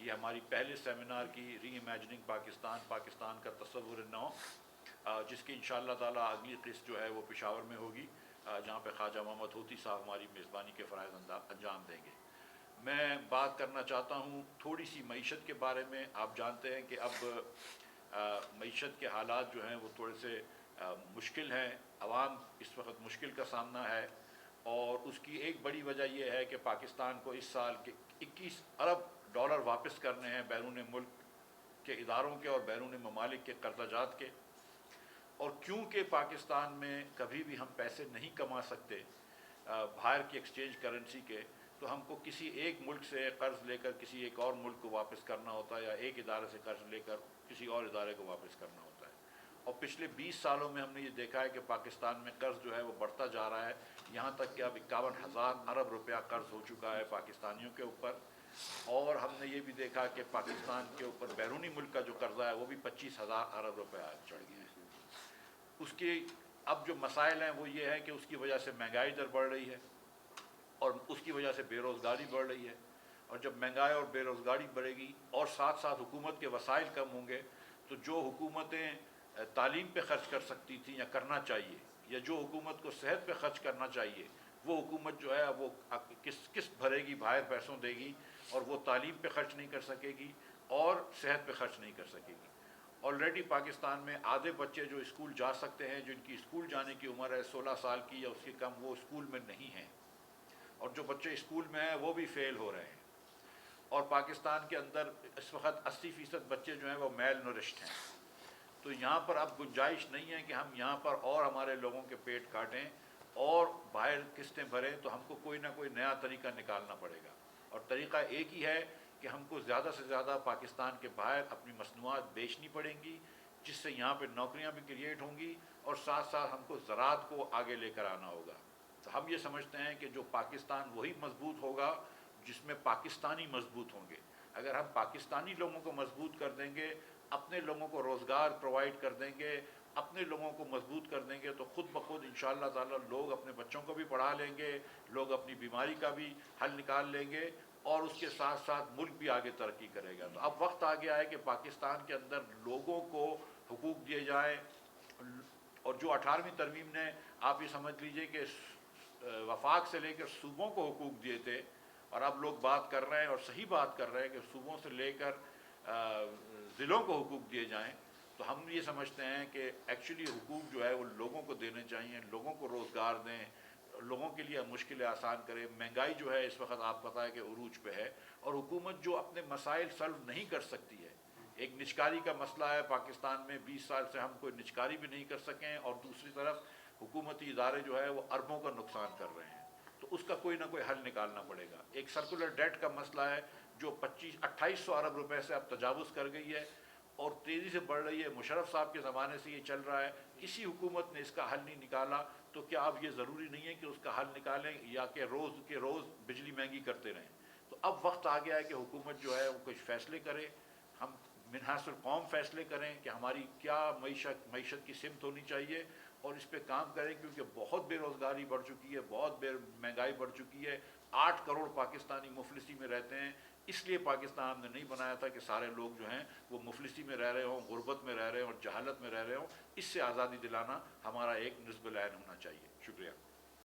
یہ ہماری پہلے سیمینار کی ری امیجننگ پاکستان، پاکستان کا تصور نو، جس کی انشاءاللہ تعالیٰ اگلی قسط جو ہے وہ پشاور میں ہوگی، جہاں پہ خواجہ محمد ہوتی صاحب ہماری میزبانی کے فرائض انجام دیں گے۔ میں بات کرنا چاہتا ہوں تھوڑی سی معیشت کے بارے میں۔ آپ جانتے ہیں کہ اب معیشت کے حالات جو ہیں وہ تھوڑے سے مشکل ہیں، عوام اس وقت مشکل کا سامنا ہے، اور اس کی ایک بڑی وجہ یہ ہے کہ پاکستان کو اس سال کے 21 ارب ڈالر واپس کرنے ہیں بیرون ملک کے اداروں کے اور بیرون ممالک کے قرضہ جات کے، اور کیونکہ پاکستان میں کبھی بھی ہم پیسے نہیں کما سکتے باہر کی ایکسچینج کرنسی کے، تو ہم کو کسی ایک ملک سے قرض لے کر کسی ایک اور ملک کو واپس کرنا ہوتا ہے، یا ایک ادارے سے قرض لے کر کسی اور ادارے کو واپس کرنا ہوتا ہے۔ اور پچھلے 20 سالوں میں ہم نے یہ دیکھا ہے کہ پاکستان میں قرض جو ہے وہ بڑھتا جا رہا ہے، یہاں تک کہ اب 51,000 ارب روپیہ قرض ہو چکا ہے پاکستانیوں کے اوپر، اور ہم نے یہ بھی دیکھا کہ پاکستان کے اوپر بیرونی ملک کا جو قرضہ ہے وہ بھی 25,000 ارب روپیہ چڑھ گیا ہے۔ اس کے اب جو مسائل ہیں وہ یہ ہے کہ اس کی وجہ سے مہنگائی در بڑھ رہی ہے، اور اس کی وجہ سے بے روزگاری بڑھ رہی ہے، اور جب مہنگائی اور بے روزگاری بڑھے گی اور ساتھ ساتھ حکومت کے وسائل کم ہوں گے، تو جو حکومتیں تعلیم پہ خرچ کر سکتی تھیں یا کرنا چاہیے، یا جو حکومت کو صحت پہ خرچ کرنا چاہیے، وہ حکومت جو ہے وہ کس بھرے گی، باہر پیسوں دے گی، اور وہ تعلیم پہ خرچ نہیں کر سکے گی اور صحت پہ خرچ نہیں کر سکے گی۔ آلریڈی پاکستان میں آدھے بچے جو اسکول جا سکتے ہیں، جن کی اسکول جانے کی عمر ہے 16 سال کی یا اس سے کم، وہ اسکول میں نہیں ہیں، اور جو بچے اسکول میں ہیں وہ بھی فیل ہو رہے ہیں، اور پاکستان کے اندر اس وقت 80% بچے جو ہیں وہ میل نورشڈ ہیں۔ تو یہاں پر اب گنجائش نہیں ہے کہ ہم یہاں پر اور ہمارے لوگوں کے پیٹ کاٹیں اور باہر قسطیں بھریں، تو ہم کو کوئی نہ کوئی نیا طریقہ نکالنا پڑے گا، اور طریقہ ایک ہی ہے کہ ہم کو زیادہ سے زیادہ پاکستان کے باہر اپنی مصنوعات بیچنی پڑیں گی، جس سے یہاں پہ نوکریاں بھی کریٹ ہوں گی، اور ساتھ ساتھ ہم کو زراعت کو آگے لے کر آنا ہوگا۔ تو ہم یہ سمجھتے ہیں کہ جو پاکستان وہی مضبوط ہوگا جس میں پاکستانی مضبوط ہوں گے۔ اگر ہم پاکستانی لوگوں کو مضبوط کر دیں گے، اپنے لوگوں کو روزگار پرووائڈ کر دیں گے، اپنے لوگوں کو مضبوط کر دیں گے، تو خود بخود انشاءاللہ تعالی لوگ اپنے بچوں کو بھی پڑھا لیں گے، لوگ اپنی بیماری کا بھی حل نکال لیں گے، اور اس کے ساتھ ساتھ ملک بھی آگے ترقی کرے گا۔ تو اب وقت آ گیا ہے کہ پاکستان کے اندر لوگوں کو حقوق دیے جائیں، اور جو 18ویں ترمیم نے، آپ یہ سمجھ لیجئے کہ وفاق سے لے کر صوبوں کو حقوق دیے تھے، اور اب لوگ بات کر رہے ہیں اور صحیح بات کر رہے ہیں کہ صوبوں سے لے کر ضلعوں کو حقوق دیے جائیں، تو ہم یہ سمجھتے ہیں کہ ایکچولی حقوق جو ہے وہ لوگوں کو دینے چاہیے، لوگوں کو روزگار دیں، لوگوں کے لیے مشکلیں آسان کریں۔ مہنگائی جو ہے اس وقت آپ پتہ ہے کہ عروج پہ ہے، اور حکومت جو اپنے مسائل سالو نہیں کر سکتی ہے، ایک نجکاری کا مسئلہ ہے پاکستان میں، 20 سال سے ہم کوئی نجکاری بھی نہیں کر سکیں، اور دوسری طرف حکومتی ادارے جو ہے وہ اربوں کا نقصان کر رہے ہیں، تو اس کا کوئی نہ کوئی حل نکالنا پڑے گا۔ ایک سرکولر ڈیٹ کا مسئلہ ہے جو 2800 ارب روپے سے اب تجاوز کر گئی ہے، اور تیزی سے بڑھ رہی ہے، مشرف صاحب کے زمانے سے یہ چل رہا ہے، کسی حکومت نے اس کا حل نہیں نکالا، تو کیا اب یہ ضروری نہیں ہے کہ اس کا حل نکالیں، یا کہ روز کے روز بجلی مہنگی کرتے رہیں؟ تو اب وقت آ گیا ہے کہ حکومت جو ہے وہ کچھ فیصلے کرے، ہم منحاص القوم فیصلے کریں کہ ہماری کیا معیشت کی سمت ہونی چاہیے، اور اس پہ کام کریں، کیونکہ بہت بے روزگاری بڑھ چکی ہے، بہت مہنگائی بڑھ چکی ہے۔ 8 کروڑ پاکستانی مفلسی میں رہتے ہیں، اس لیے پاکستان ہم نے نہیں بنایا تھا کہ سارے لوگ جو ہیں وہ مفلسی میں رہ رہے ہوں، غربت میں رہ رہے ہوں اور جہالت میں رہ رہے ہوں۔ اس سے آزادی دلانا ہمارا ایک نصب العین ہونا چاہیے۔ شکریہ۔